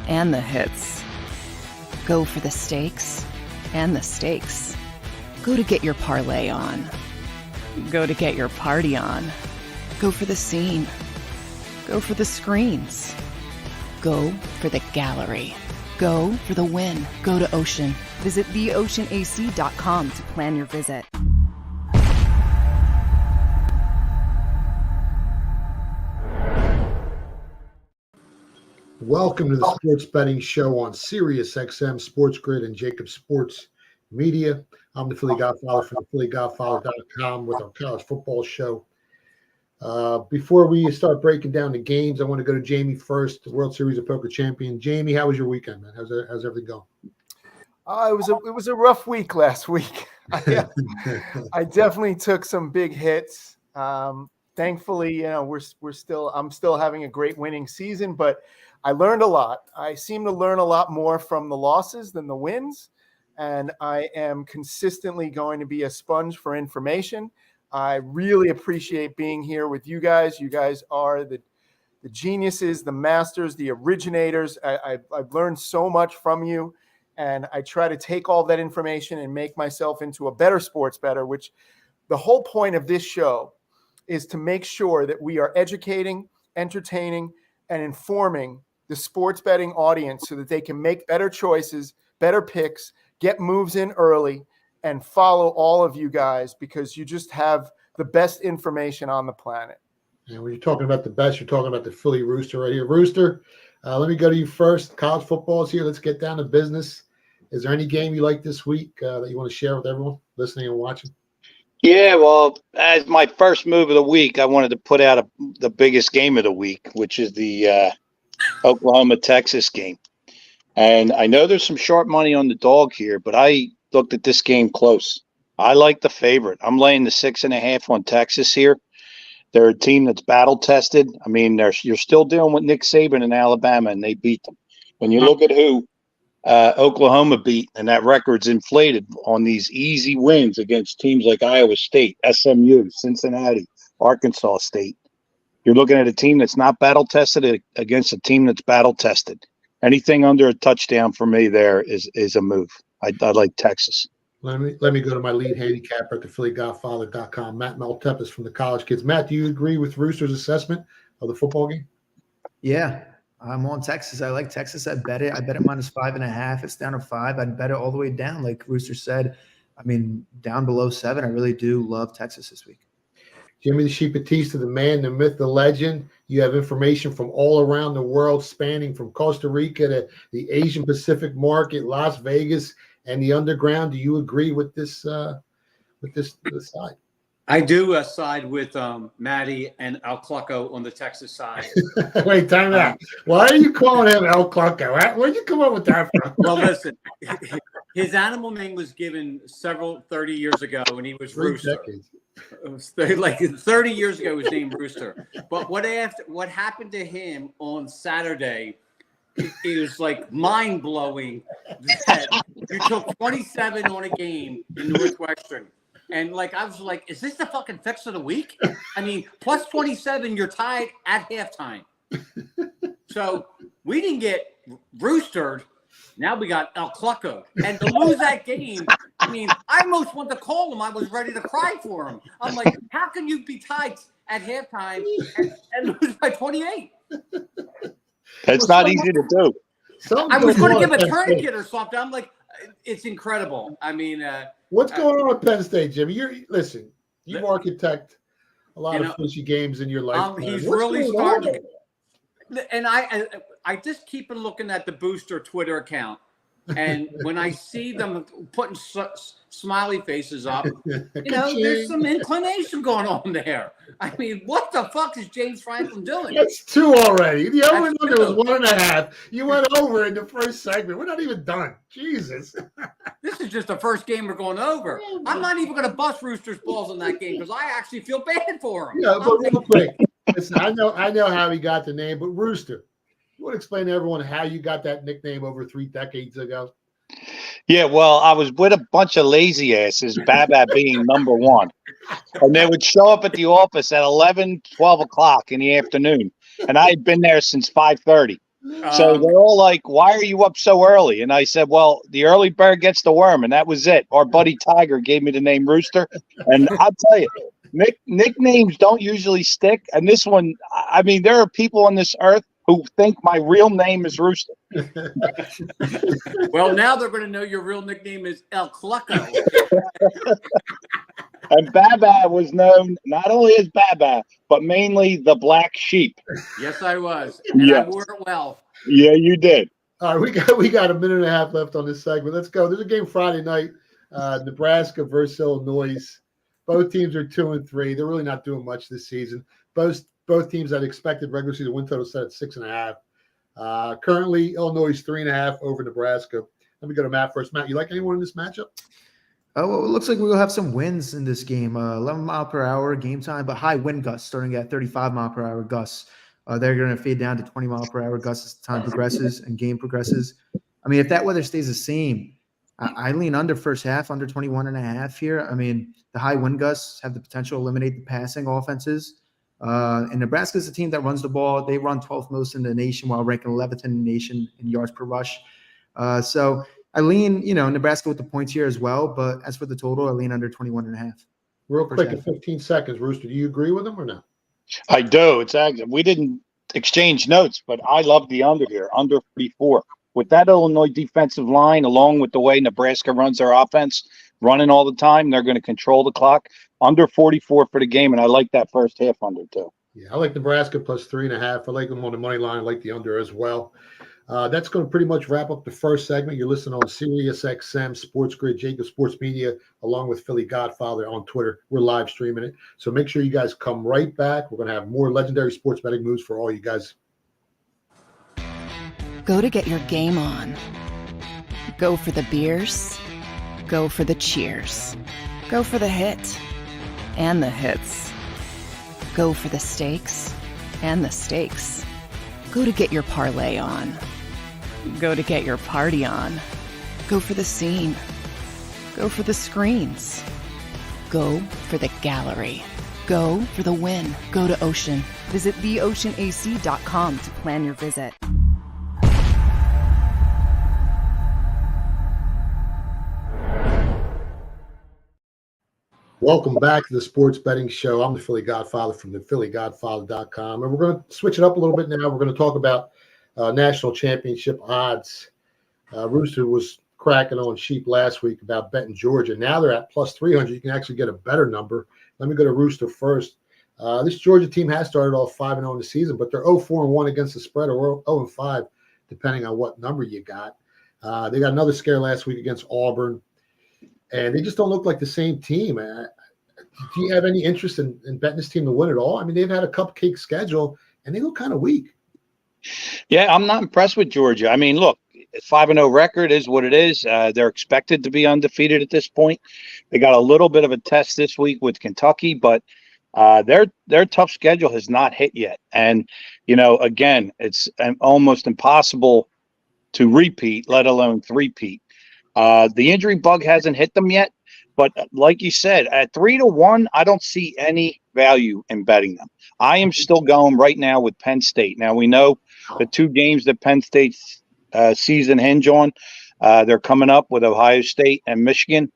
and the hits. Go for the stakes and the stakes. Go to get your parlay on. Go to get your party on. Go for the scene. Go for the screens. Go for the gallery. Go for the win. Go to Ocean. Visit theoceanac.com to plan your visit. Welcome to the Sports Betting Show on Sirius XM Sports Grid and JAKIB Sports Media. I'm the Philly Godfather from PhillyGodfather.com with our college football show. Before we start breaking down the games, I want to go to Jamie first, the World Series of Poker champion. Jamie, how was your weekend, man? How's everything going? It was a rough week last week. I definitely took some big hits. Thankfully, I'm still having a great winning season, but I learned a lot. I seem to learn a lot more from the losses than the wins, and I am consistently going to be a sponge for information. I really appreciate being here with you guys. You guys are the geniuses, the masters, the originators. I've learned so much from you, and I try to take all that information and make myself into a better sports bettor, which the whole point of this show is to make sure that we are educating, entertaining, and informing the sports betting audience so that they can make better choices, better picks, get moves in early, and follow all of you guys because you just have the best information on the planet. And when you're talking about the best, you're talking about the Philly Rooster right here. Rooster, let me go to you first. College football is here. Let's get down to business. Is there any game you like this week that you want to share with everyone listening and watching? Yeah, well, as my first move of the week, I wanted to put out the biggest game of the week, which is the Oklahoma-Texas game. And I know there's some sharp money on the dog here, but I looked at this game close. I like the favorite. I'm laying the 6.5 on Texas here. They're a team that's battle-tested. I mean, you're still dealing with Nick Saban in Alabama, and they beat them. When you look at who Oklahoma beat, and that record's inflated on these easy wins against teams like Iowa State, SMU, Cincinnati, Arkansas State. You're looking at a team that's not battle-tested against a team that's battle-tested. Anything under a touchdown for me there is a move. I like Texas. Let me go to my lead handicapper at the PhillyGodfather.com, Matt Maltepis from the College Kids. Matt, do you agree with Rooster's assessment of the football game? Yeah, I'm on Texas. I like Texas. I bet it minus 5.5. It's down to 5. I'd bet it all the way down. Like Rooster said, I mean, down below 7. I really do love Texas this week. Jimmy the Sheep Batista, the man, the myth, the legend. You have information from all around the world, spanning from Costa Rica to the Asian Pacific market, Las Vegas, and the underground. Do you agree with this side? I do side with Maddie and El Clucko on the Texas side. Wait, time out. Why are you calling him El Clucko? Where'd you come up with that from? Well, listen, his animal name was given 30 years ago, and he was Rooster. It was like 30 years ago, he was named Rooster. But what happened to him on Saturday? It was like mind-blowing that you took 27 on a game in Northwestern. And like I was like, is this the fucking fix of the week? I mean, plus 27, you're tied at halftime. So we didn't get roostered. Now we got El Clucko. And to lose that game, I mean, I almost wanted to call him. I was ready to cry for him. I'm like, how can you be tied at halftime and lose by 28? It's not easy to do. I was going to give a tourniquet or something. I'm like, it's incredible. I mean, what's going on at Penn State, Jimmy? Listen, you architect a lot of fishy games in your life. He's really starting. And I just keep looking at the Booster Twitter account. And when I see them putting smiley faces up, there's some inclination going on there. I mean, what the fuck is James Franklin doing? That's 2 already. The over-under was 1.5. You went over in the first segment. We're not even done. Jesus. This is just the first game we're going over. I'm not even going to bust Rooster's balls in that game because I actually feel bad for him. Yeah, but real quick, listen, I know how he got the name, but Rooster, you want to explain to everyone how you got that nickname over 3 decades ago? Yeah, well, I was with a bunch of lazy asses, Baba being number one. And they would show up at the office at 11, 12 o'clock in the afternoon. And I had been there since 5:30. So they're all like, "Why are you up so early?" And I said, "Well, the early bird gets the worm," and that was it. Our buddy Tiger gave me the name Rooster, and I'll tell you, nicknames don't usually stick. And this one, I mean, there are people on this earth who think my real name is Rooster. Well, now they're going to know your real nickname is El Clucko. And Baba was known not only as Baba, but mainly the black sheep. Yes, I was. And I wore it well. Yeah, you did. All right, we got a minute and a half left on this segment. Let's go. There's a game Friday night, Nebraska versus Illinois. Both teams are 2-3. They're really not doing much this season. Both teams had expected regular season win total set at 6.5. Currently, Illinois is 3.5 over Nebraska. Let me go to Matt first. Matt, you like anyone in this matchup? Oh, well, it looks like we'll have some wins in this game. 11 mile per hour game time, but high wind gusts starting at 35 mile per hour gusts. They're going to fade down to 20 mile per hour gusts as time progresses and game progresses. I mean, if that weather stays the same, I lean under first half, under 21.5 here. I mean, the high wind gusts have the potential to eliminate the passing offenses. And Nebraska is a team that runs the ball. They run 12th most in the nation while ranking 11th in the nation in yards per rush. So I lean, Nebraska with the points here as well. But as for the total, I lean under 21.5. Real quick, in 15 seconds, Rooster, do you agree with him or no? I do. It's actually, we didn't exchange notes, but I love the under here, under 44. With that Illinois defensive line, along with the way Nebraska runs their offense, running all the time, they're going to control the clock. Under 44 for the game, and I like that first half under too. Yeah, I like Nebraska plus 3.5. I like them on the money line. I like the under as well. That's going to pretty much wrap up the first segment. You're listening on Sirius XM Sports Grid, JAKIB Sports Media, along with Philly Godfather on Twitter. We're live streaming it. So make sure you guys come right back. We're going to have more legendary sports betting moves for all you guys. Go to get your game on. Go for the beers. Go for the cheers. Go for the hit and the hits. Go for the stakes and the stakes. Go to get your parlay on. Go to get your party on. Go for the scene. Go for the screens. Go for the gallery. Go for the win. Go to Ocean. Visit theoceanac.com to plan your visit. Welcome back to the Sports Betting Show. I'm the Philly Godfather from the phillygodfather.com. And we're going to switch it up a little bit now. We're going to talk about national championship odds. Rooster was cracking on sheep last week about betting Georgia. Now they're at plus 300. You can actually get a better number. Let me go to Rooster first. This Georgia team has started off 5-0 in the season, but they're 0-4-1 against the spread, or 0-5, depending on what number you got. They got another scare last week against Auburn. And they just don't look like the same team. Do you have any interest in betting this team to win at all? I mean, they've had a cupcake schedule, and they look kind of weak. Yeah, I'm not impressed with Georgia. I mean, look, 5-0 record is what it is. They're expected to be undefeated at this point. They got a little bit of a test this week with Kentucky, but their tough schedule has not hit yet. And, again, it's almost impossible to repeat, let alone three-peat. The injury bug hasn't hit them yet, but like you said, at 3-1, I don't see any value in betting them. I am still going right now with Penn State. Now we know the two games that Penn State's season hinge on. They're coming up with Ohio State and Michigan.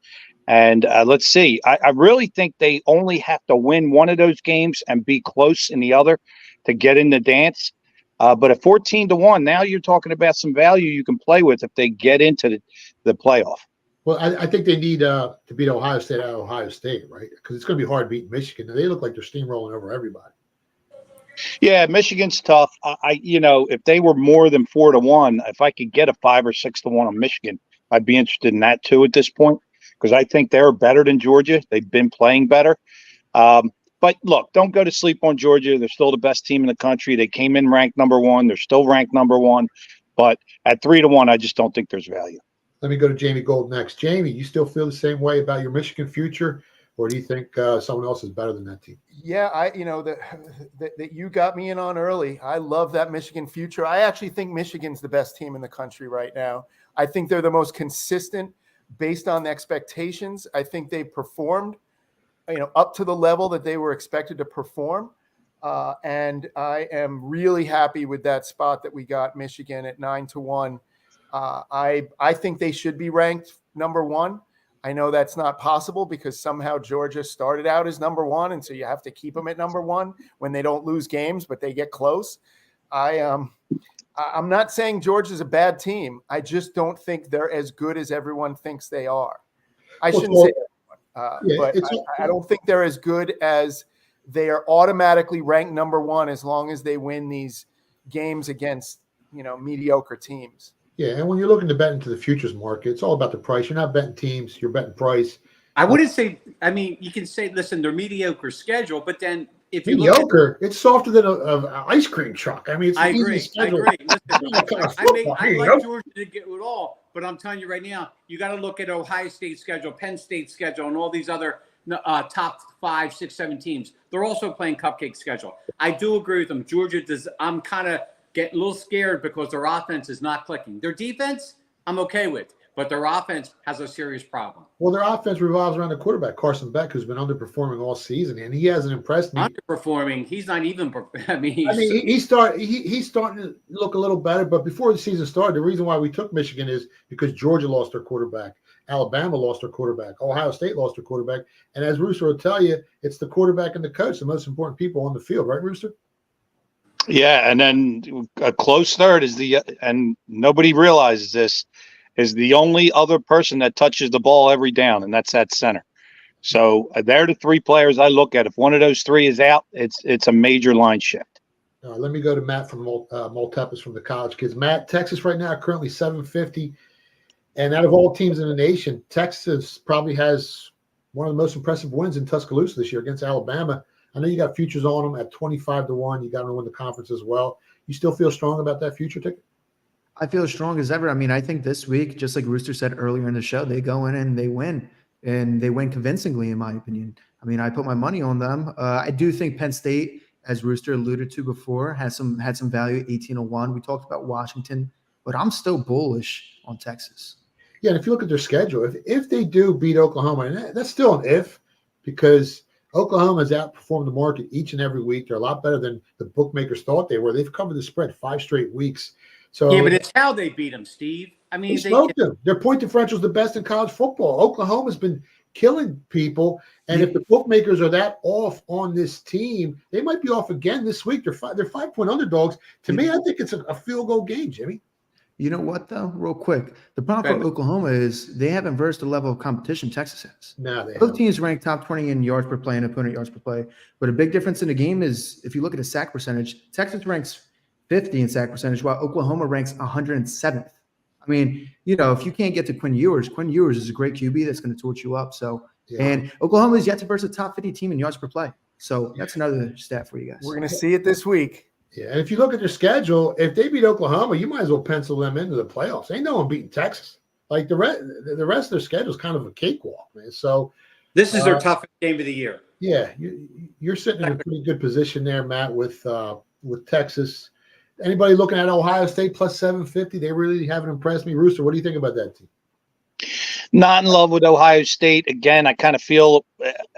And let's see, I really think they only have to win one of those games and be close in the other to get in the dance. But at 14-1, now you're talking about some value you can play with if they get into the playoff. Well, I think they need to beat Ohio State out of Ohio State, right? Because it's going to be hard beating Michigan. They look like they're steamrolling over everybody. Yeah, Michigan's tough. If they were more than 4-1, if I could get a 5 or 6-1 on Michigan, I'd be interested in that too at this point, because I think they're better than Georgia. They've been playing better. But look, don't go to sleep on Georgia. They're still the best team in the country. They came in ranked number 1. They're still ranked number 1. But at 3-1, I just don't think there's value. Let me go to Jamie Gold next. Jamie, you still feel the same way about your Michigan future, or do you think someone else is better than that team? Yeah, that you got me in on early. I love that Michigan future. I actually think Michigan's the best team in the country right now. I think they're the most consistent based on the expectations. I think they performed, up to the level that they were expected to perform. And I am really happy with that spot that we got Michigan at 9-1. I think they should be ranked number 1. I know that's not possible because somehow Georgia started out as number 1, and so you have to keep them at number 1 when they don't lose games, but they get close. I'm not saying Georgia's a bad team. I just don't think they're as good as everyone thinks they are. I shouldn't say that, but I don't think they're as good as they are automatically ranked number 1 as long as they win these games against, mediocre teams. Yeah, and when you're looking to bet into the futures market, it's all about the price. You're not betting teams, you're betting price. I wouldn't say. I mean, you can say, listen, they're mediocre schedule, but then if you mediocre, it's softer than an ice cream truck. I mean, it's I agree. Listen, I like Georgia to get it all, but I'm telling you right now, you got to look at Ohio State schedule, Penn State schedule, and all these other top 5, 6, 7 teams. They're also playing cupcake schedule. I do agree with them. Georgia does. I'm kind of getting a little scared because their offense is not clicking. Their defense, I'm okay with, but their offense has a serious problem. Well, their offense revolves around the quarterback, Carson Beck, who's been underperforming all season, and he hasn't impressed me. Underperforming? He's not even. He's starting to look a little better. But before the season started, the reason why we took Michigan is because Georgia lost their quarterback, Alabama lost their quarterback, Ohio State lost their quarterback, and as Rooster will tell you, it's the quarterback and the coach, the most important people on the field, right, Rooster? Yeah, and then a close third is and nobody realizes this, is the only other person that touches the ball every down, and that's at center. So they're the 3 players I look at. If one of those 3 is out, it's a major line shift. Let me go to Matt from Multepes from the College Kids. Matt, Texas right now currently 750, and out of all teams in the nation, Texas probably has one of the most impressive wins in Tuscaloosa this year against Alabama. I know you got futures on them at 25-1. You got them to win the conference as well. You still feel strong about that future ticket? I feel as strong as ever. I mean, I think this week, just like Rooster said earlier in the show, they go in and they win convincingly, in my opinion. I mean, I put my money on them. I do think Penn State, as Rooster alluded to before, had some value at 18-1. We talked about Washington, but I'm still bullish on Texas. Yeah, and if you look at their schedule, if they do beat Oklahoma, and that's still an if, because Oklahoma has outperformed the market each and every week. They're a lot better than the bookmakers thought they were. They've covered the spread 5 straight weeks. So yeah, but it's how they beat them, Steve. I mean, they smoked them. Their point differential is the best in college football. Oklahoma's been killing people, and if the bookmakers are that off on this team, they might be off again this week. They're 5-point underdogs. To me, I think it's a field goal game, Jimmy. You know what, though? Real quick. The problem for Oklahoma is they haven't versed the level of competition Texas has. No, they Both teams rank top 20 in yards per play and opponent yards per play. But a big difference in the game is if you look at the sack percentage, Texas ranks 50 in sack percentage, while Oklahoma ranks 107th. I mean, if you can't get to Quinn Ewers is a great QB that's going to torch you up. So, and Oklahoma is yet to verse a top 50 team in yards per play. So that's another stat for you guys. We're going to see it this week. Yeah, and if you look at their schedule, if they beat Oklahoma, you might as well pencil them into the playoffs. Ain't no one beating Texas. Like the rest of their schedule is kind of a cakewalk, man. So this is their toughest game of the year. Yeah, you're sitting in a pretty good position there, Matt, with Texas. Anybody looking at Ohio State plus 750? They really haven't impressed me. Rooster, what do you think about that team? Not in love with Ohio State. Again, I kind of feel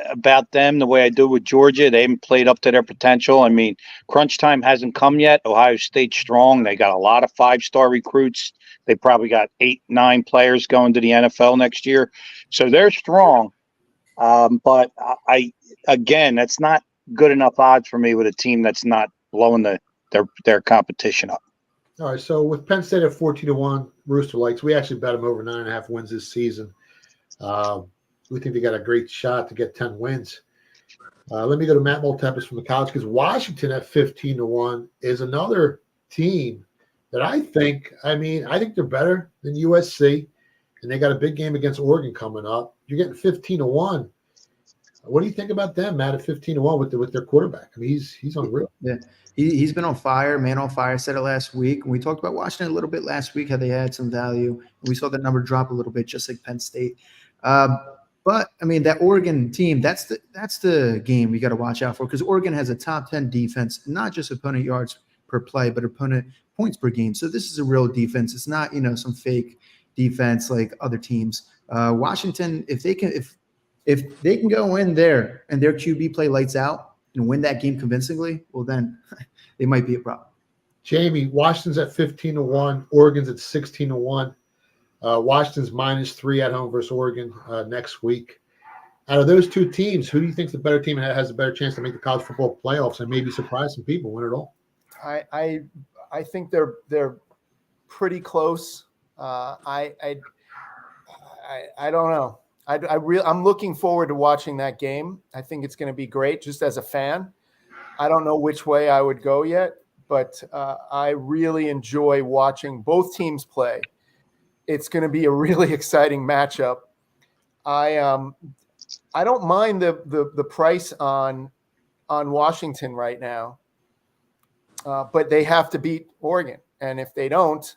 about them the way I do with Georgia. They haven't played up to their potential. I mean, crunch time hasn't come yet. Ohio State's strong. They got a lot of 5-star recruits. They probably got 8, 9 players going to the NFL next year. So they're strong. But that's not good enough odds for me with a team that's not blowing their competition up. All right, so with Penn State at 14-1, Rooster likes. We actually bet them over 9.5 wins this season. We think they got a great shot to get 10 wins. Let me go to Matt Multepes from the College, because Washington at 15-1 is another team that I think they're better than USC, and they got a big game against Oregon coming up. You're getting 15-1. What do you think about them, Matt, at 15-1 with their quarterback? I mean, he's unreal. Yeah. He's been on fire, man on fire. I said it last week. And we talked about Washington a little bit last week, how they had some value. And we saw the number drop a little bit, just like Penn State. But, I mean, that Oregon team, that's the game we got to watch out for, because Oregon has a top 10 defense, not just opponent yards per play, but opponent points per game. So this is a real defense. It's not, some fake defense like other teams. Washington, if they can go in there and their QB play lights out, and win that game convincingly, well, then they might be a problem. Jamie, Washington's at 15-1. Oregon's at 16-1. Washington's -3 at home versus Oregon next week. Out of those two teams, who do you think is the better team and has a better chance to make the college football playoffs and maybe surprise some people, win it all? I think they're pretty close. I don't know. I'm looking forward to watching that game. I think it's going to be great just as a fan. I don't know which way I would go yet, but I really enjoy watching both teams play. It's going to be a really exciting matchup. I don't mind the price on Washington right now, but they have to beat Oregon, and if they don't,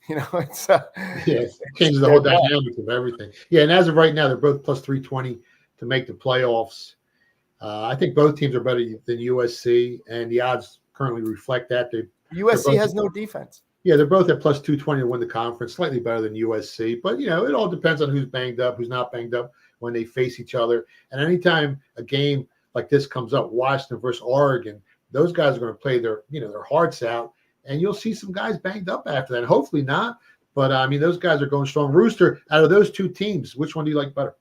it's it changes the whole dynamic of everything. Yeah, and as of right now, they're both plus 320 to make the playoffs. I think both teams are better than USC, and the odds currently reflect that. USC has no defense. Yeah, they're both at plus 220 to win the conference, slightly better than USC. But, it all depends on who's banged up, who's not banged up when they face each other. And anytime a game like this comes up, Washington versus Oregon, those guys are going to play their hearts out. And you'll see some guys banged up after that. Hopefully not. But, those guys are going strong. Rooster, out of those two teams, which one do you like better?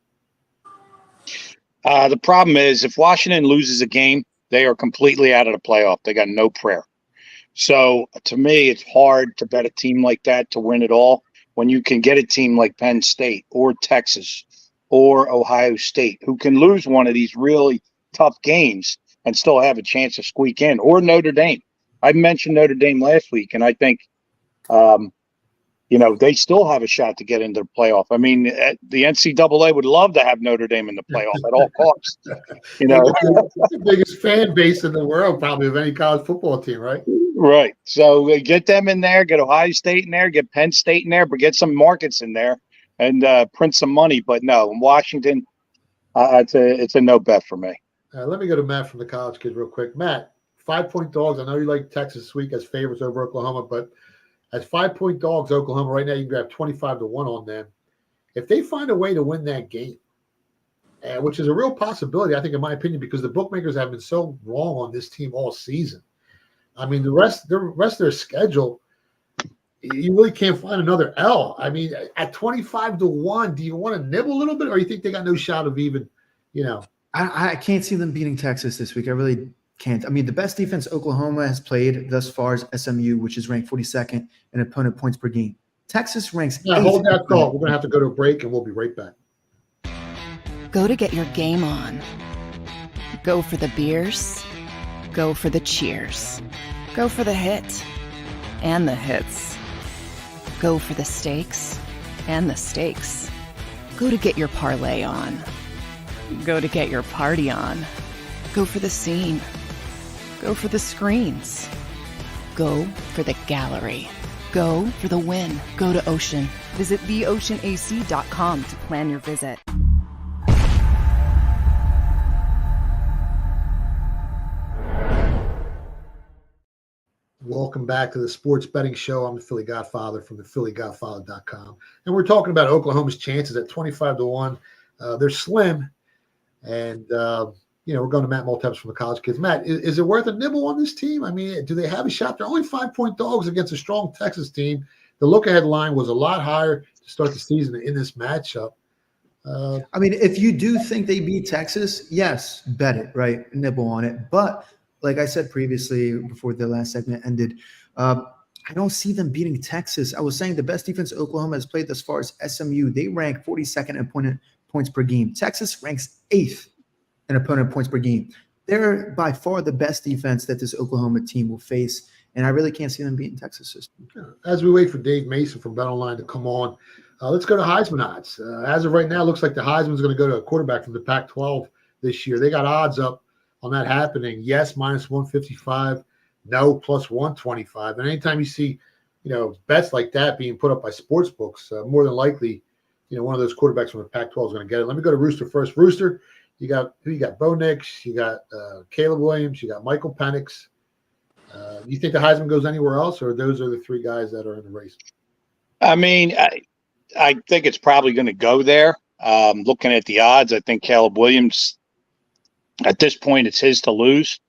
The problem is if Washington loses a game, they are completely out of the playoff. They got no prayer. So to me, it's hard to bet a team like that to win it all when you can get a team like Penn State or Texas or Ohio State who can lose one of these really tough games and still have a chance to squeak in, or Notre Dame. I mentioned Notre Dame last week, and I think, they still have a shot to get into the playoff. I mean, the NCAA would love to have Notre Dame in the playoff at all costs. The biggest fan base in the world, probably, of any college football team, right? Right. So get them in there, get Ohio State in there, get Penn State in there, but get some markets in there and print some money. But no, in Washington, it's a no bet for me. Let me go to Matt from the College Kids real quick. Matt, 5-point dogs. I know you like Texas this week as favorites over Oklahoma, but as 5-point dogs, Oklahoma right now, you can grab 25-1 on them. If they find a way to win that game, which is a real possibility, I think, in my opinion, because the bookmakers have been so wrong on this team all season. I mean, the rest of their schedule, you really can't find another L. I mean, at 25-1, do you want to nibble a little bit, or you think they got no shot of even, I can't see them beating Texas this week. I really can't. I mean, the best defense Oklahoma has played thus far is SMU, which is ranked 42nd in opponent points per game. Texas ranks 8th. Hold that thought. We're going to have to go to a break, and we'll be right back. Go to get your game on. Go for the beers. Go for the cheers. Go for the hit and the hits. Go for the stakes and the stakes. Go to get your parlay on. Go to get your party on. Go for the scene. Go for the screens. Go for the gallery. Go for the win. Go to Ocean. Visit theoceanac.com to plan your visit. Welcome back to the Sports Betting Show. I'm the Philly Godfather from the PhillyGodfather.com. And we're talking about Oklahoma's chances at 25-1. They're slim. And, we're going to Matt Maltebs from the College Kids. Matt, is it worth a nibble on this team? I mean, do they have a shot? They're only 5-point dogs against a strong Texas team. The look-ahead line was a lot higher to start the season in this matchup. I mean, if you do think they beat Texas, yes, bet it, right? Nibble on it. But like I said previously before the last segment ended, I don't see them beating Texas. I was saying the best defense Oklahoma has played thus far is SMU. They rank 42nd in opponent points per game. Texas ranks 8th in opponent points per game. They're by far the best defense that this Oklahoma team will face, and I really can't see them beating Texas. As we wait for Dave Mason from BetOnline to come on, let's go to Heisman odds. As of right now, it looks like the Heisman is going to go to a quarterback from the Pac-12 this year. They got odds up on that happening. Yes, -155. No, +125. And anytime you see, bets like that being put up by sports books, more than likely, one of those quarterbacks from the Pac-12 is going to get it. Let me go to Rooster first. Rooster, you got Bo Nix, you got Caleb Williams, you got Michael Penix. You think the Heisman goes anywhere else, or those are the three guys that are in the race? I mean, I think it's probably going to go there. Looking at the odds, I think Caleb Williams At this point, it's his to lose.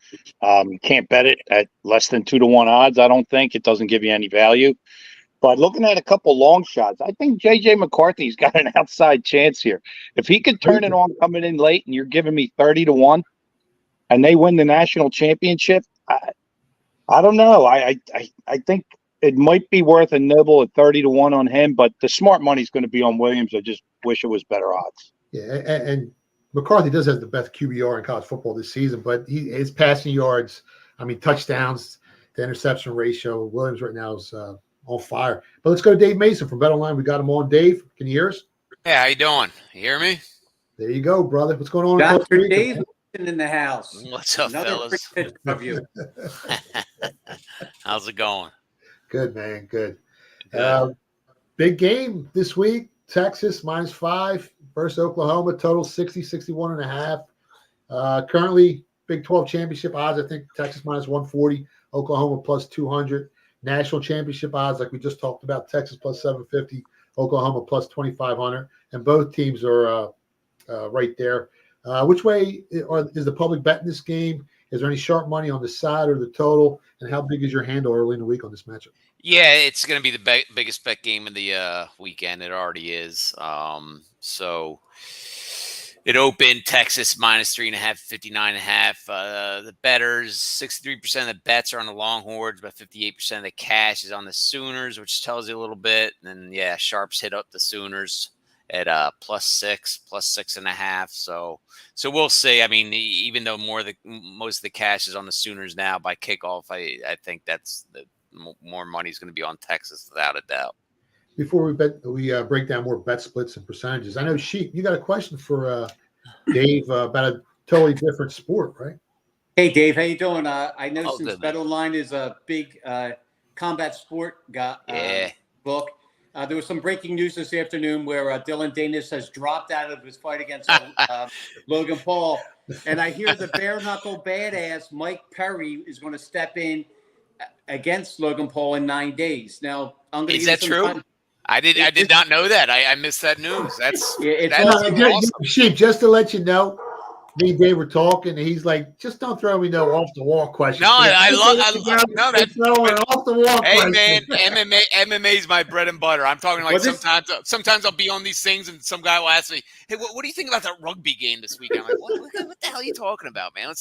You can't bet it at less than 2-1 odds. I don't think it doesn't give you any value. But looking at a couple long shots, I think J.J. McCarthy's got an outside chance here. If he could turn it on coming in late, and you're giving me 30-1, and they win the national championship, I don't know. I think it might be worth a nibble at 30-1 on him, but the smart money's going to be on Williams. I just wish it was better odds. Yeah, and McCarthy does have the best QBR in college football this season, but his passing yards, touchdowns, the interception ratio, Williams right now is on fire. But let's go to Dave Mason from BetOnline. We got him on. Dave, can you hear us? Hey, how you doing? You hear me? There you go, brother. What's going on? Dr. Dave in the house. What's up, fellas? Of you. How's it going? Good, man. Good. Good. Big game this week. Texas -5 versus Oklahoma. Total 61.5. Currently, Big 12 championship odds, I think Texas -140, Oklahoma +200. National championship odds, like we just talked about, Texas +750, Oklahoma +2,500. And both teams are right there. Which way is the public betting this game? Is there any sharp money on the side or the total? And how big is your handle early in the week on this matchup? Yeah, it's going to be the biggest bet game of the weekend. It already is. So it opened Texas -3.5, 59.5. The bettors, 63% of the bets are on the Longhorns, but 58% of the cash is on the Sooners, which tells you a little bit. And yeah, sharps hit up the Sooners at +6, +6.5. So we'll see. I mean, even though most of the cash is on the Sooners now by kickoff, I think that's more money is going to be on Texas without a doubt. Before we break down more bet splits and percentages, I know Sheep, you got a question for Dave about a totally different sport, right? Hey, Dave, how you doing? I know since good, man. BetOnline is a big combat sport book. There was some breaking news this afternoon where Dylan Danis has dropped out of his fight against Logan Paul. And I hear the bare knuckle badass Mike Perry is going to step in against Logan Paul in 9 days. Now, I'm going to. Is that true? Time. I did not know that. I missed that news. That's awesome. Sheep, just to let you know, me and Dave were talking, and he's like, "Just don't throw me no off the wall questions." No, I love that. Throwing off the wall. Hey question. man, MMA is my bread and butter. I'm talking like sometimes I'll be on these things, and some guy will ask me, "Hey, what do you think about that rugby game this weekend?" I'm like, what the hell are you talking about, man?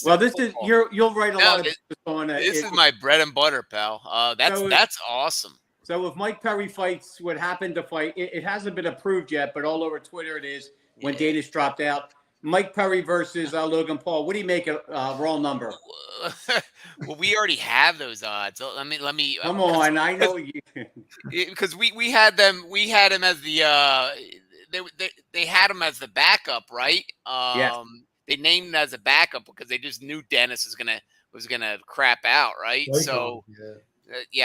You'll write a lot of on it. This is my bread and butter, pal. That's awesome. So if Mike Perry fights what happened to fight, it hasn't been approved yet, but all over Twitter it is when Danis dropped out. Mike Perry versus Logan Paul. What do you make a raw number? Well, we already have those odds. Let me. Come on, I know you. Because we had them. We had him as the. They had him as the backup, right? Yes. They named him as a backup because they just knew Dennis was gonna crap out, right? So. Yeah.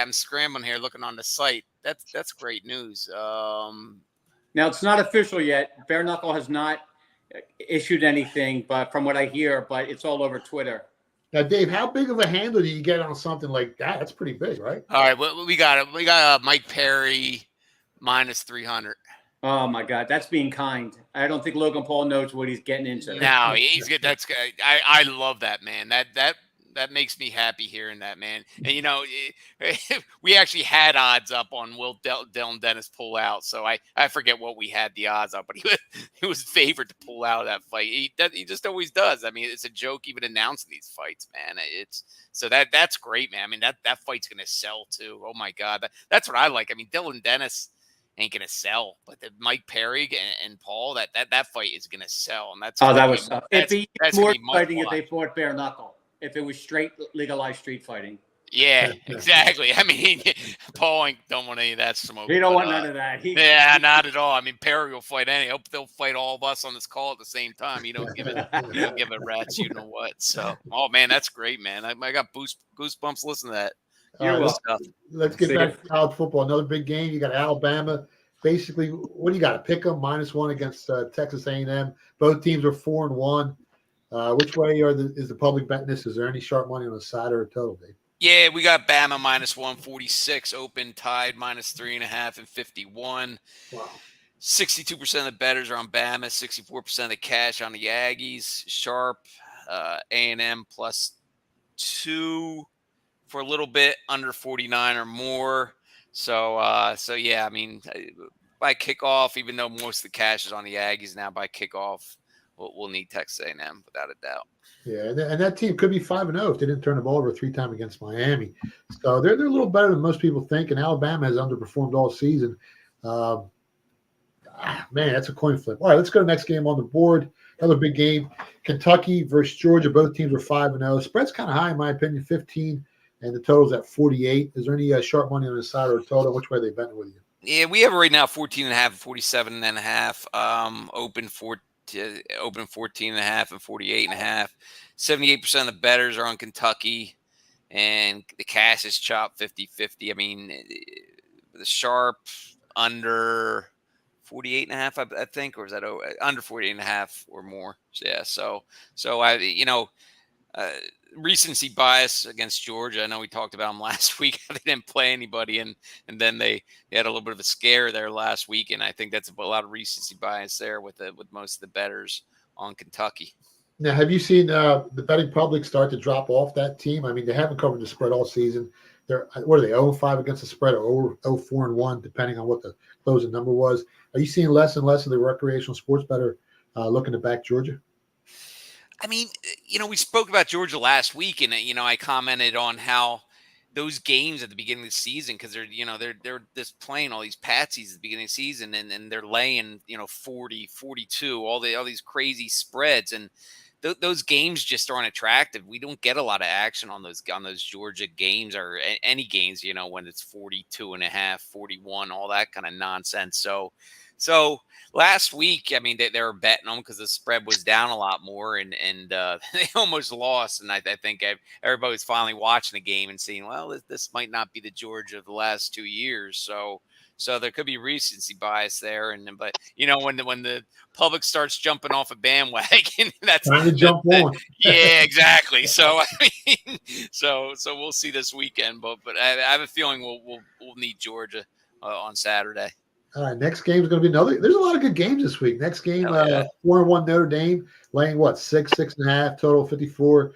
I'm scrambling here, looking on the site. That's great news. Now it's not official yet. Bare Knuckle has not issued anything, but from what I hear, but it's all over Twitter. Now, Dave, how big of a handle do you get on something like that? That's pretty big, right? All right, well, we got Mike Perry -300. Oh my God, that's being kind. I don't think Logan Paul knows what he's getting into. No, he's good. That's good. I love that, man. That makes me happy hearing that, man. And, we actually had odds up on will Dylan Dennis pull out. So I forget what we had the odds up, but he was favored to pull out of that fight. He just always does. I mean, it's a joke even announcing these fights, man. That's great, man. I mean, that fight's going to sell too. Oh my God. That's what I like. I mean, Dylan Dennis ain't going to sell, but the Mike Perry and Paul, that fight is going to sell. And that's, that was tough. It'd be more exciting if they fought bare knuckle. If it was straight legalized street fighting. Yeah, exactly. I mean, Paul don't want any of that smoke. He don't want none of that. Yeah, not at all. I mean, Perry will fight any. I hope they'll fight all of us on this call at the same time. You don't give a rat's you know what. So, oh man, that's great, man. I got goosebumps listening to that. Let's get back to college football. Another big game. You got Alabama. Basically, what do you got? Pick them -1 against Texas A&M. Both teams are 4-1. Which way is the public betting this? Is there any sharp money on the side or a total, Dave? Yeah, we got Bama -146, open tied -3.5 and 51. Wow. 62% of the bettors are on Bama, 64% of the cash on the Aggies. Sharp A&M +2 for a little bit, under 49 or more. So yeah, I mean, by kickoff, even though most of the cash is on the Aggies now, by kickoff, we'll need Texas A&M without a doubt. Yeah, and that team could be 5-0 if they didn't turn the ball over 3 times against Miami. So they're a little better than most people think, and Alabama has underperformed all season. Man, that's a coin flip. All right, let's go to the next game on the board. Another big game, Kentucky versus Georgia. Both teams are 5-0. Spread's kind of high, in my opinion, 15, and the total's at 48. Is there any sharp money on the side or total? Which way are they betting with you? Yeah, we have it right now 14.5, 47.5. Open 14.5 and 48.5. 78% of the bettors are on Kentucky, and the cash is chopped 50-50. I mean, the sharp under 48.5, I think, or is that under 48.5 or more? Yeah. So I, recency bias against Georgia. I know we talked about them last week. They didn't play anybody, and then they had a little bit of a scare there last week, and I think that's a lot of recency bias there with most of the bettors on Kentucky. Now, have you seen the betting public start to drop off that team? I mean, they haven't covered the spread all season. What are they, 0-5 against the spread, or 0-4-1, depending on what the closing number was? Are you seeing less and less of the recreational sports bettor looking to back Georgia? I mean, we spoke about Georgia last week, and I commented on how those games at the beginning of the season, because they're just playing all these patsies at the beginning of the season, and they're laying 40, 42, all these crazy spreads, and those games just aren't attractive. We don't get a lot of action on those Georgia games or any games, when it's 42.5, 41, all that kind of nonsense. So last week, I mean, they were betting them because the spread was down a lot more, and they almost lost. And I think everybody was finally watching the game and seeing, well, this might not be the Georgia of the last 2 years. So there could be recency bias there, but when the public starts jumping off a bandwagon, that's time to jump on. Yeah, exactly. So I mean, so we'll see this weekend, but I have a feeling we'll need Georgia on Saturday. All right, next game is going to be another. There's a lot of good games this week. Next game, 4-1 Notre Dame, laying 6.5, total 54,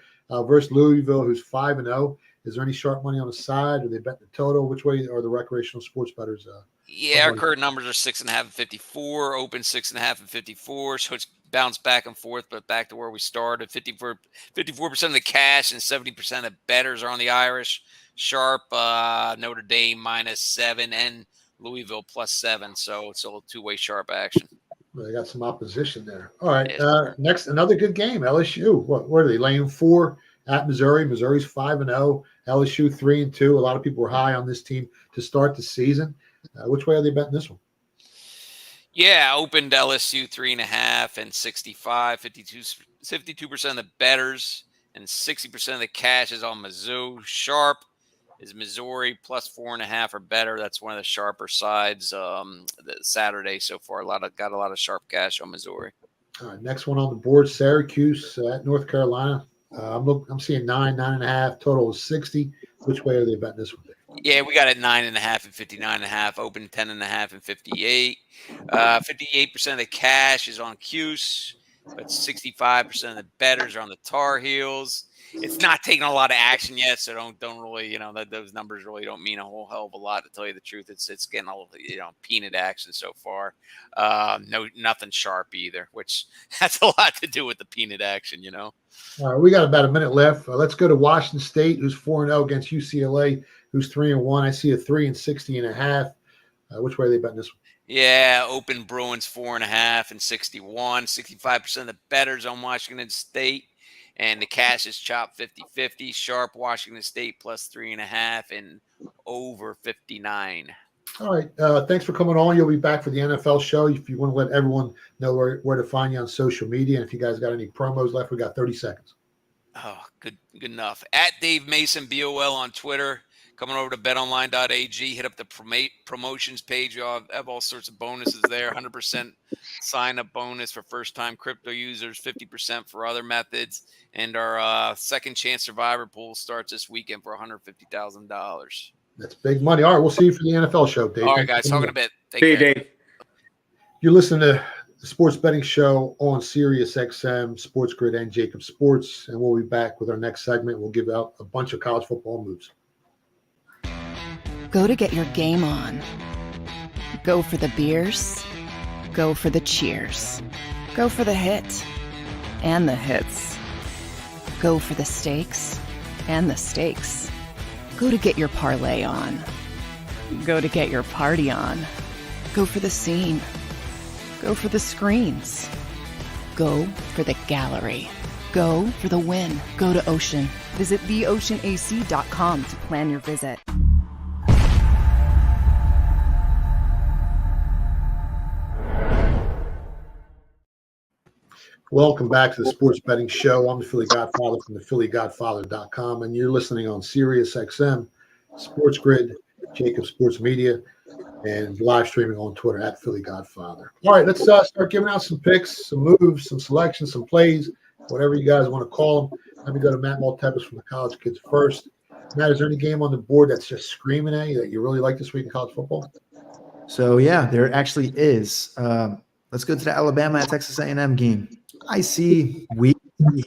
versus Louisville, who's 5-0. Is there any sharp money on the side? Are they betting the total? Which way are the recreational sports bettors? Yeah, our current numbers are 6.5 and 54, open 6.5 and 54. So it's bounced back and forth, but back to where we started. 54% of the cash and 70% of the bettors are on the Irish. Sharp, Notre Dame -7 and Louisville +7. So it's a two-way sharp action. Well, they got some opposition there. All right. Next, another good game. LSU. What are they, laying 4 at Missouri? Missouri's 5-0. LSU 3-2. A lot of people were high on this team to start the season. Which way are they betting this one? Yeah, opened LSU 3.5 and 65. 52% of the bettors and 60% of the cash is on Mizzou. Sharp is Missouri +4.5 or better. That's one of the sharper sides. Saturday so far, got a lot of sharp cash on Missouri. All right, next one on the board: Syracuse at North Carolina. I'm seeing 9.5. Total is 60. Which way are they betting this one? Yeah, we got it 9.5 and 59.5. Open 10.5 and 58. 58% of the cash is on Cuse, but 65% of the bettors are on the Tar Heels. It's not taking a lot of action yet, so don't really, those numbers really don't mean a whole hell of a lot, to tell you the truth. It's getting a little, peanut action so far. Nothing sharp either, which has a lot to do with the peanut action, All right, we got about a minute left. Let's go to Washington State, who's 4-0 against UCLA, who's 3-1. I see a 3 and 60.5. Which way are they betting this one? Yeah, open Bruins 4.5 and 61. 65% of the bettors on Washington State. And the cash is chopped 50-50. Sharp Washington State +3.5 and over 59. All right. Thanks for coming on. You'll be back for the NFL show. If you want to let everyone know where to find you on social media, and if you guys got any promos left, we got 30 seconds. Oh, good enough. At Dave Mason BOL on Twitter. Coming over to betonline.ag, hit up the promotions page. You have all sorts of bonuses there. 100% sign-up bonus for first-time crypto users, 50% for other methods. And our second chance survivor pool starts this weekend for $150,000. That's big money. All right, we'll see you for the NFL show, Dave. All right, guys. Talking a bit. See you, Dave. You're listening to the Sports Betting Show on Sirius XM, Sports Grid, and JAKIB Sports. And we'll be back with our next segment. We'll give out a bunch of college football moves. Go to get your game on. Go for the beers. Go for the cheers. Go for the hit and the hits. Go for the stakes and the stakes. Go to get your parlay on. Go to get your party on. Go for the scene. Go for the screens. Go for the gallery. Go for the win. Go to Ocean. Visit theoceanac.com to plan your visit. Welcome back to the Sports Betting Show. I'm the Philly Godfather from the PhillyGodfather.com, and you're listening on Sirius XM, Sports Grid, JAKIB Sports Media, and live streaming on Twitter at Philly Godfather. All right, let's start giving out some picks, some moves, some selections, some plays, whatever you guys want to call them. Let me go to Matt Maltepis from the College Kids first. Matt, is there any game on the board that's just screaming at you that you really like this week in college football? So, yeah, there actually is. Let's go to the Alabama at Texas A&M game. I see weak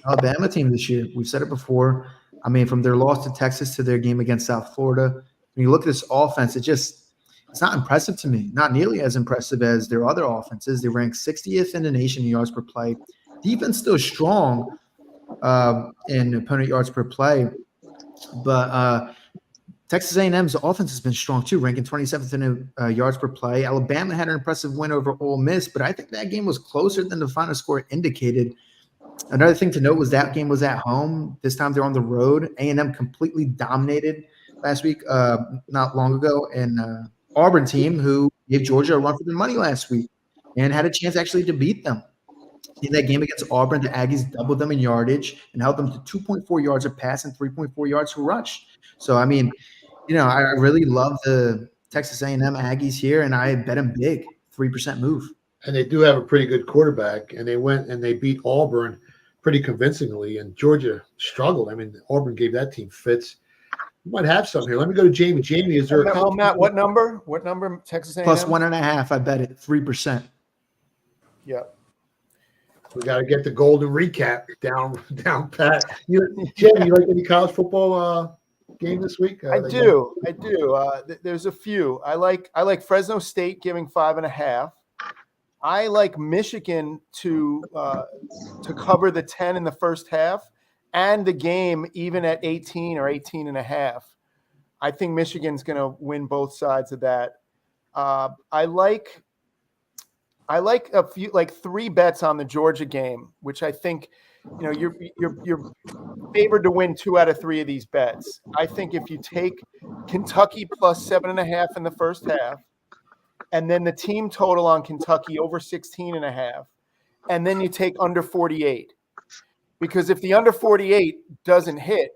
Alabama team this year. We've said it before. I mean, from their loss to Texas to their game against South Florida, when you look at this offense, it's not impressive to me. Not nearly as impressive as their other offenses. They rank 60th in the nation in yards per play. Defense still strong in opponent yards per play, but Texas A&M's offense has been strong too, ranking 27th in yards per play. Alabama had an impressive win over Ole Miss, but I think that game was closer than the final score indicated. Another thing to note was that game was at home. This time they're on the road. A&M completely dominated last week, not long ago, and Auburn team who gave Georgia a run for their money last week and had a chance actually to beat them. In that game against Auburn, the Aggies doubled them in yardage and held them to 2.4 yards of pass and 3.4 yards per rush. So, I mean, I really love the Texas A&M Aggies here, and I bet them big, 3% move. And they do have a pretty good quarterback, and they went and they beat Auburn pretty convincingly, and Georgia struggled. I mean, Auburn gave that team fits. You might have some here. Let me go to Jamie. Jamie, is there a Matt, what number? What number? Texas A&M? Plus 1.5. I bet it 3%. Yeah. We got to get the golden recap down pat. Jamie, you like any college football game this week? I do. There's a few. I like Fresno State giving 5.5. I like Michigan to cover the 10 in the first half, and the game even at 18 or 18.5. I think Michigan's going to win both sides of that. I like a few, like 3 bets on the Georgia game, which I think, you're favored to win 2 out of 3 of these bets. I think if you take Kentucky plus 7.5 in the first half, and then the team total on Kentucky over 16.5, and then you take under 48, because if the under 48 doesn't hit,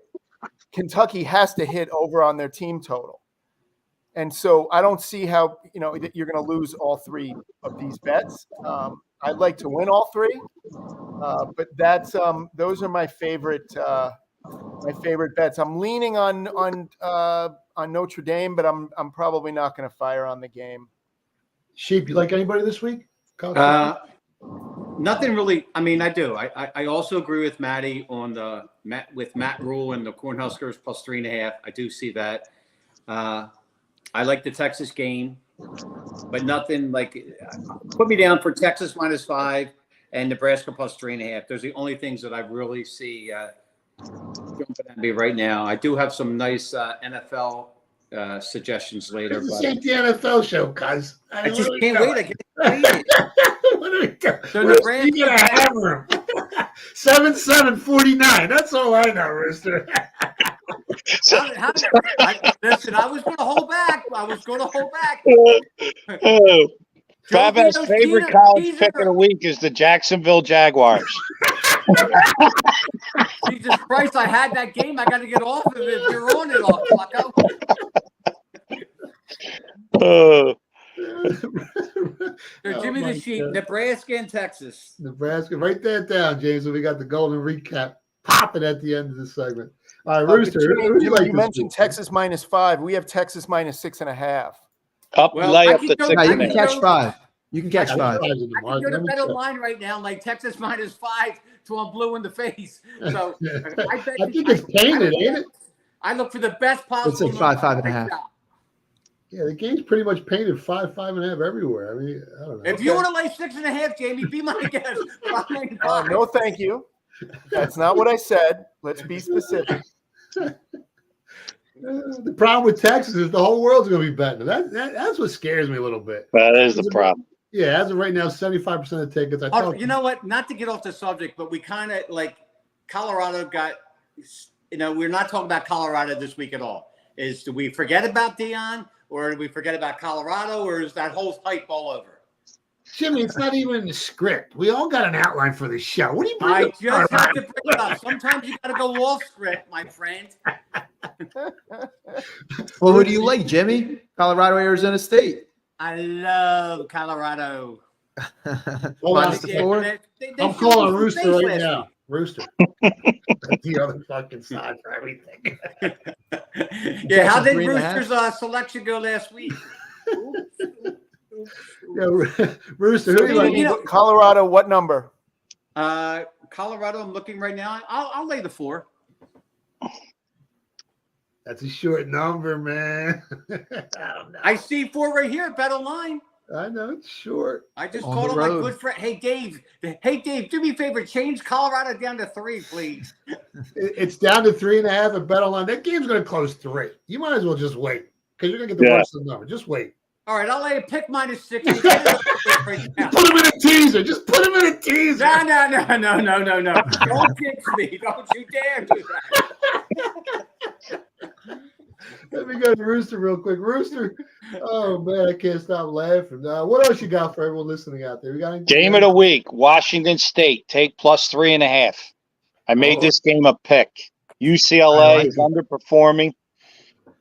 Kentucky has to hit over on their team total. And so I don't see how, that you're going to lose all 3 of these bets. I'd like to win all 3, but that's those are my favorite bets. I'm leaning on Notre Dame, but I'm probably not going to fire on the game. Sheep, you like anybody this week? Nothing really. I mean, I do. I also agree with Matt Rule and the Cornhuskers plus 3.5. I do see that. I like the Texas game, but nothing like put me down for Texas -5 and Nebraska plus 3.5. Those are the only things that I really see jumping at me right now. I do have some nice NFL suggestions later. This ain't the NFL show, cuz. I just can't wait. I get excited. What are we doing? So Nebraska, you gotta hammer him. 7-7-49. That's all I know, Rooster. Listen, I was going to hold back. Travis' favorite college pick of the week is the Jacksonville Jaguars. Jesus Christ, I had that game. I got to get off of it. If you're on it, Flacco. So Jimmy the Sheep, Nebraska and Texas. Nebraska. Write that down, James. And we got the golden recap popping at the end of the segment. All right, Rooster. You mentioned Texas -5. We have Texas -6.5. Lay up to 6.5. You can catch 5. You can catch 5. I can go to better line right now, like Texas -5 till I'm blue in the face. So I think it's painted, ain't it? I look for the best possible. It's like 5, 5.5. Yeah, the game's pretty much painted 5, 5.5 everywhere. I mean, I don't know. If you want to lay 6.5, Jamie, be my guest. No, thank you. That's not what I said. Let's be specific. The problem with Texas is the whole world's going to be betting. That's what scares me a little bit. That is the problem. Yeah, as of right now, 75% of the tickets. You know what? Not to get off the subject, but we kind of like Colorado got. We're not talking about Colorado this week at all. Do we forget about Deion, or do we forget about Colorado, or is that whole hype all over? Jimmy, it's not even in the script. We all got an outline for the show. What do you? I just have to bring it up. Sometimes you got to go off script, my friend. Well, who do you like, Jimmy? Colorado, Arizona State. I love Colorado. Minus the 4. I'm calling Rooster right now. Rooster. The other fucking side for everything. Yeah, how did Rooster's selection go last week? Yeah, Rooster. Who do you like? Colorado, what number? Colorado, I'm looking right now. I'll lay the 4. That's a short number, man. I don't know. I see 4 right here. Better line. I know it's short. I just called him my good friend. Hey, Dave, do me a favor. Change Colorado down to 3, please. It's down to 3.5 at BetOnline. That game's going to close 3. You might as well just wait because you're going to get the worst of the number. Just wait. All right, I'll lay a pick -6. Right now. Put him in a teaser. Just put him in a teaser. No. Don't jinx me. Don't you dare do that. Let me go to Rooster real quick. Rooster, oh, man, I can't stop laughing. What else you got for everyone listening out there? We got Game of the week, Washington State. Take +3.5. I made this game a pick. UCLA is underperforming.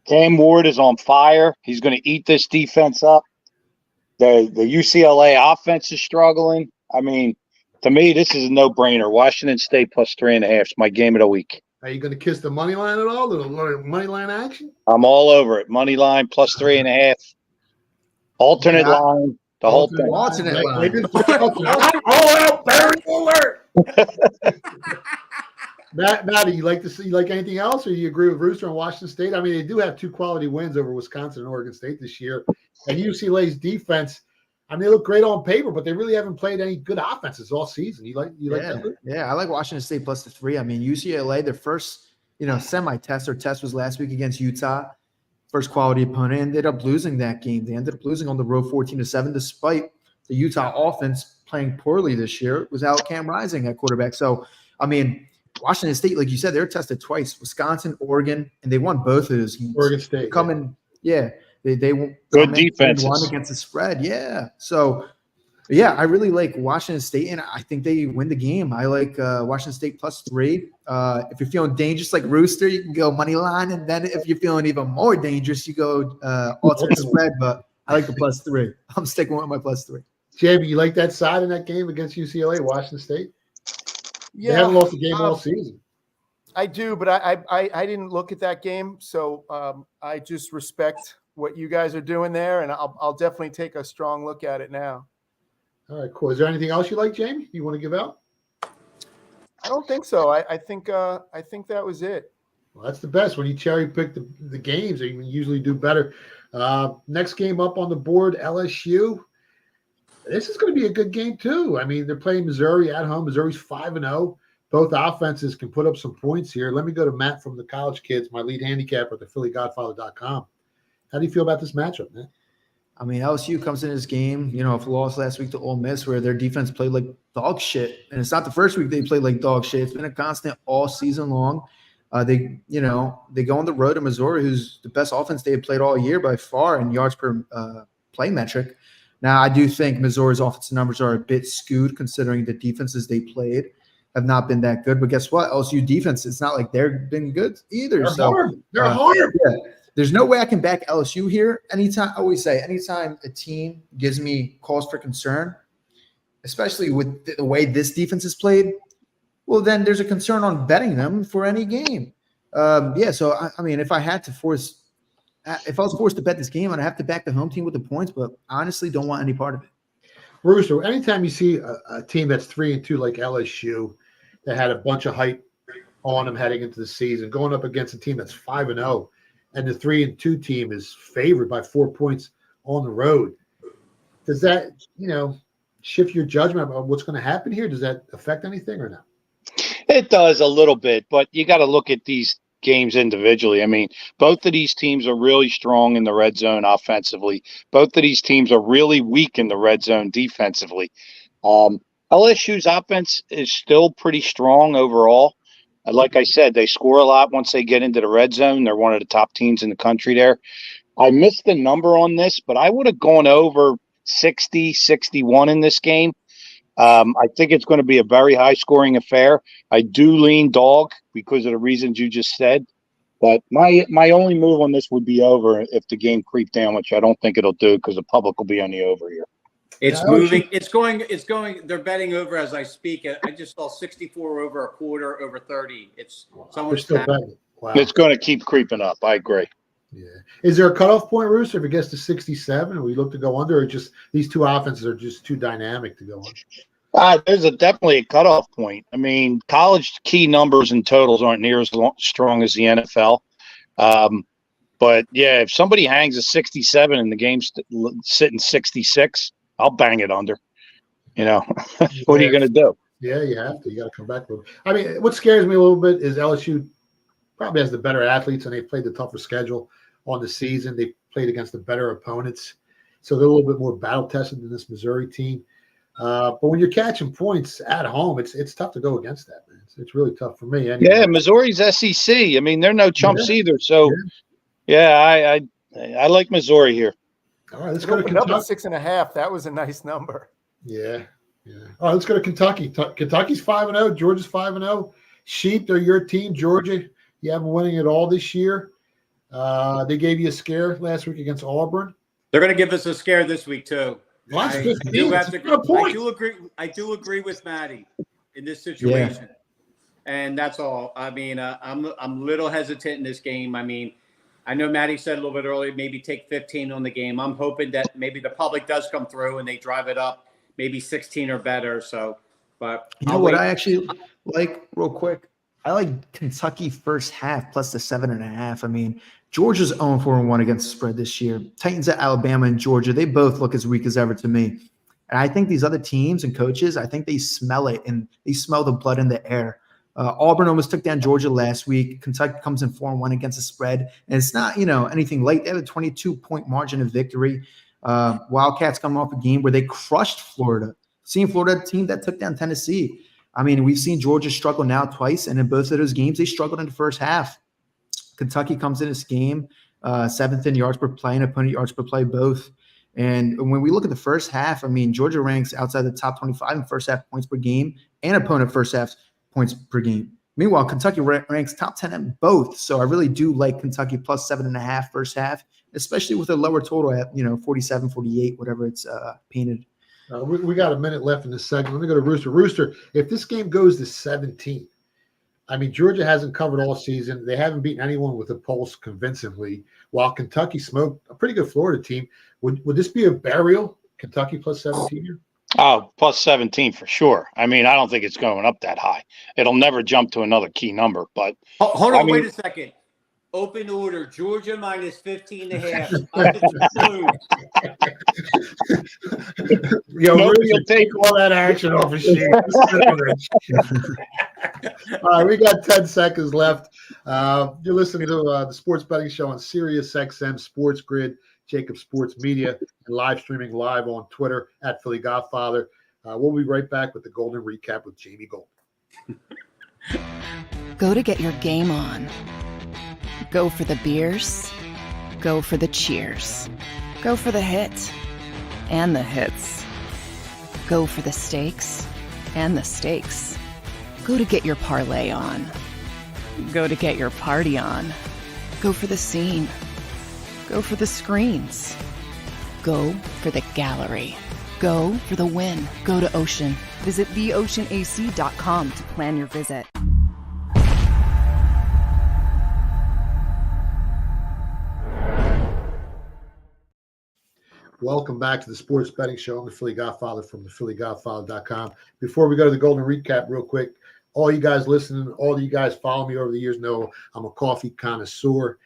Cam Ward is on fire. He's going to eat this defense up. The UCLA offense is struggling. I mean, to me, this is a no-brainer. Washington State +3.5 is my game of the week. Are you going to kiss the money line at all? The money line action? I'm all over it. Money line +3.5. Alternate line. The whole thing. Alternate line. All out, Barry alert. Matt, you like anything else, or you agree with Rooster on Washington State? I mean, they do have 2 quality wins over Wisconsin and Oregon State this year. And UCLA's defense, I mean, they look great on paper, but they really haven't played any good offenses all season. You like that? Yeah, I like Washington State +3. I mean, UCLA, their first, semi-test or test was last week against Utah. First quality opponent, ended up losing that game. They ended up losing on the road 14-7, despite the Utah offense playing poorly this year without Cam Rising at quarterback. So, I mean, Washington State, like you said, they were tested twice, Wisconsin, Oregon, and they won both of those games. Oregon State. They good defense. Won against the spread. Yeah. So, yeah, I really like Washington State, and I think they win the game. I like Washington State +3. If you're feeling dangerous like Rooster, you can go money line, and then if you're feeling even more dangerous, you go alternate spread. But I like the +3. I'm sticking with my +3. Jamie, you like that side in that game against UCLA, Washington State? Yeah, they haven't lost a game all season. I do, but I didn't look at that game, so I just respect what you guys are doing there, and I'll definitely take a strong look at it now. All right, cool. Is there anything else you like, Jamie? You want to give out? I don't think so. I think that was it. Well, that's the best. When you cherry pick the games, you usually do better. Next game up on the board, LSU. This is going to be a good game too. I mean, they're playing Missouri at home. Missouri's 5-0. Both offenses can put up some points here. Let me go to Matt from the College Kids, my lead handicapper at the PhillyGodfather.com. How do you feel about this matchup, man? I mean, LSU comes in this game, a loss last week to Ole Miss where their defense played like dog shit. And it's not the first week they played like dog shit. It's been a constant all season long. They go on the road to Missouri, who's the best offense they had played all year by far in yards per play metric. Now, I do think Missouri's offensive numbers are a bit skewed considering the defenses they played have not been that good. But guess what? LSU defense, it's not like they've been good either. They're hard. Yeah. There's no way I can back LSU here. Anytime a team gives me cause for concern, especially with the way this defense is played, well, then there's a concern on betting them for any game. So, I mean, if I was forced to bet this game, I'd have to back the home team with the points, but honestly don't want any part of it. Rooster, anytime you see a team that's 3-2 like LSU that had a bunch of hype on them heading into the season, going up against a team that's 5-0, and the 3-2 team is favored by 4 points on the road, does that, shift your judgment about what's going to happen here? Does that affect anything or not? It does a little bit, but you got to look at these games individually. I mean, both of these teams are really strong in the red zone offensively. Both of these teams are really weak in the red zone defensively. LSU's offense is still pretty strong overall. Like I said, they score a lot once they get into the red zone. They're one of the top teams in the country there. I missed the number on this, but I would have gone over 60, 61 in this game. I think it's going to be a very high-scoring affair. I do lean dog because of the reasons you just said. But my only move on this would be over if the game creeped down, which I don't think it'll do because the public will be on the over here. It's moving. It's going. They're betting over as I speak. I just saw 64 over a quarter, over 30. It's someone's still betting. Wow. It's going to keep creeping up. I agree. Yeah. Is there a cutoff point, Rooster, if it gets to 67? Or we look to go under, or just these two offenses are just too dynamic to go under? There's definitely a cutoff point. I mean, college key numbers and totals aren't near as strong as the NFL. But, yeah, if somebody hangs a 67 and the game's sitting 66, I'll bang it under. What are you going to do? Yeah, you have to. You got to come back. I mean, what scares me a little bit is LSU probably has the better athletes, and they played the tougher schedule on the season. They played against the better opponents. So they're a little bit more battle-tested than this Missouri team. But when you're catching points at home, it's tough to go against that, man. It's really tough for me. Anyway. Yeah, Missouri's SEC. I mean, they're no chumps either. So, I like Missouri here. All right, let's go to Kentucky. Up at 6.5. That was a nice number. Yeah. All right, let's go to Kentucky. Kentucky's 5-0. Georgia's 5-0. Sheep, they're your team. Georgia, you haven't winning it all this year. They gave you a scare last week against Auburn. They're going to give us a scare this week too. I do agree with Maddie in this situation, and that's all. I mean, I'm a little hesitant in this game. I mean, I know Maddie said a little bit earlier, maybe take 15 on the game. I'm hoping that maybe the public does come through and they drive it up, maybe 16 or better. So, but what I actually like, real quick, I like Kentucky first half plus the 7.5. I mean, Georgia's 0-4-1 against the spread this year. Titans at Alabama and Georgia, they both look as weak as ever to me. And I think these other teams and coaches, I think they smell it, and they smell the blood in the air. Auburn almost took down Georgia last week. Kentucky comes in 4-1 against the spread. And it's not, anything light. They have a 22-point margin of victory. Wildcats coming off a game where they crushed Florida. Seeing Florida, a team that took down Tennessee. I mean, we've seen Georgia struggle now twice, and in both of those games, they struggled in the first half. Kentucky comes in this game, 7th in yards per play and opponent yards per play both. And when we look at the first half, I mean, Georgia ranks outside the top 25 in first half points per game and opponent first half points per game. Meanwhile, Kentucky ranks top 10 in both. So I really do like Kentucky plus 7.5 first half, especially with a lower total at, 47, 48, whatever it's painted. We got a minute left in this segment. Let me go to Rooster. Rooster, if this game goes to 17, I mean, Georgia hasn't covered all season. They haven't beaten anyone with a pulse convincingly, while Kentucky smoked a pretty good Florida team. Would this be a burial, Kentucky plus 17 here? Oh, plus 17 for sure. I mean, I don't think it's going up that high. It'll never jump to another key number. But hold on, wait a second. Open order, Georgia minus 15.5. Nobody will take all that action off a sheet. All right, we got 10 seconds left. You're listening to the Sports Betting Show on Sirius XM Sports Grid, JAKIB Sports Media, and live streaming live on Twitter at Philly Godfather. We'll be right back with the Golden Recap with Jamie Gold. Go to get your game on. Go for the beers. Go for the cheers. Go for the hit and the hits. Go for the stakes and the stakes. Go to get your parlay on. Go to get your party on. Go for the scene. Go for the screens. Go for the gallery. Go for the win. Go to Ocean. Visit theoceanac.com to plan your visit. Welcome back to the Sports Betting Show. I'm the Philly Godfather from the PhillyGodfather.com. Before we go to the Golden Recap real quick, all you guys listening, all you guys follow me over the years know I'm a coffee connoisseur.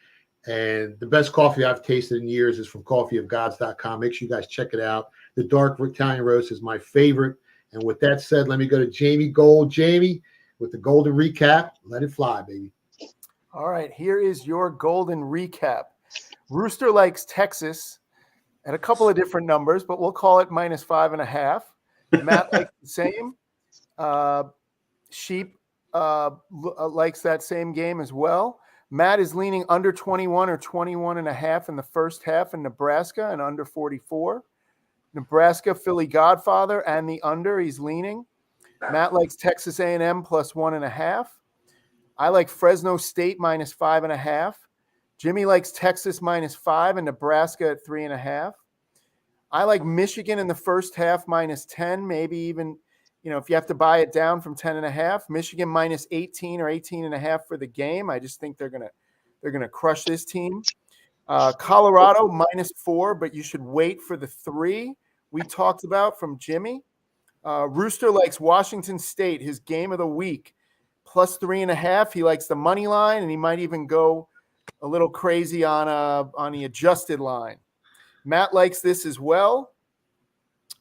And the best coffee I've tasted in years is from coffeeofgods.com. Make sure you guys check it out. The dark Italian roast is my favorite. And with that said, let me go to Jamie Gold. Jamie, with the Golden Recap, let it fly, baby. All right, here is your Golden Recap. Rooster likes Texas at a couple of different numbers, but we'll call it -5.5. Matt likes the same. Sheep likes that same game as well. Matt is leaning under 21 or 21.5 in the first half in Nebraska and under 44. Nebraska, Philly Godfather, and the under he's leaning. Matt likes Texas A&M plus 1.5. I like Fresno State -5.5. Jimmy likes Texas -5 and Nebraska at 3.5. I like Michigan in the first half -10, maybe even, if you have to buy it down from 10.5. Michigan -18 or 18.5 for the game. I just think they're gonna crush this team. Colorado -4, but you should wait for the 3 we talked about from Jimmy. Rooster likes Washington State, his game of the week, plus 3.5. He likes the money line, and he might even go a little crazy on the adjusted line. Matt likes this as well.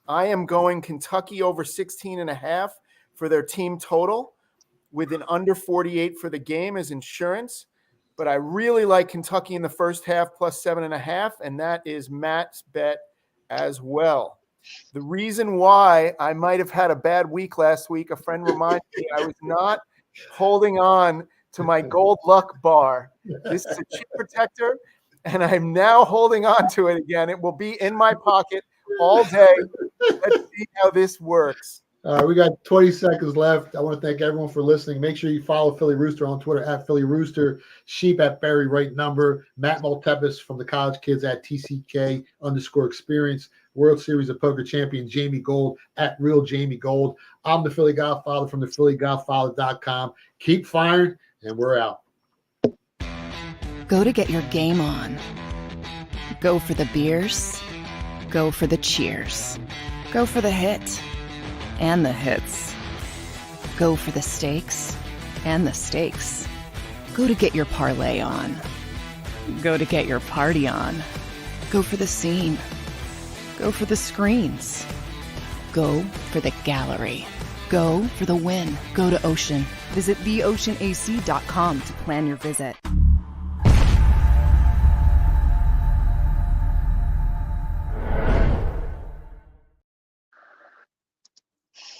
I am going Kentucky over 16.5 for their team total with an under 48 for the game as insurance. But I really like Kentucky in the first half plus 7.5, and that is Matt's bet as well. The reason why I might have had a bad week last week, a friend reminded me I was not holding on to my gold luck bar. This is a chip protector, and I'm now holding on to it again. It will be in my pocket all day. Let's see how this works. We got 20 seconds left. I want to thank everyone for listening. Make sure you follow Philly Rooster on Twitter at Philly Rooster, Sheep at Barry Right Number, Matt Maltepis from the College Kids at TCK_experience, World Series of Poker champion Jamie Gold at Real Jamie Gold. I'm the Philly Godfather from the PhillyGodfather.com. Keep firing, and we're out. Go to get your game on. Go for the beers. Go for the cheers. Go for the hit and the hits. Go for the stakes and the stakes. Go to get your parlay on. Go to get your party on. Go for the scene. Go for the screens. Go for the gallery. Go for the win. Go to Ocean. Visit theoceanac.com to plan your visit.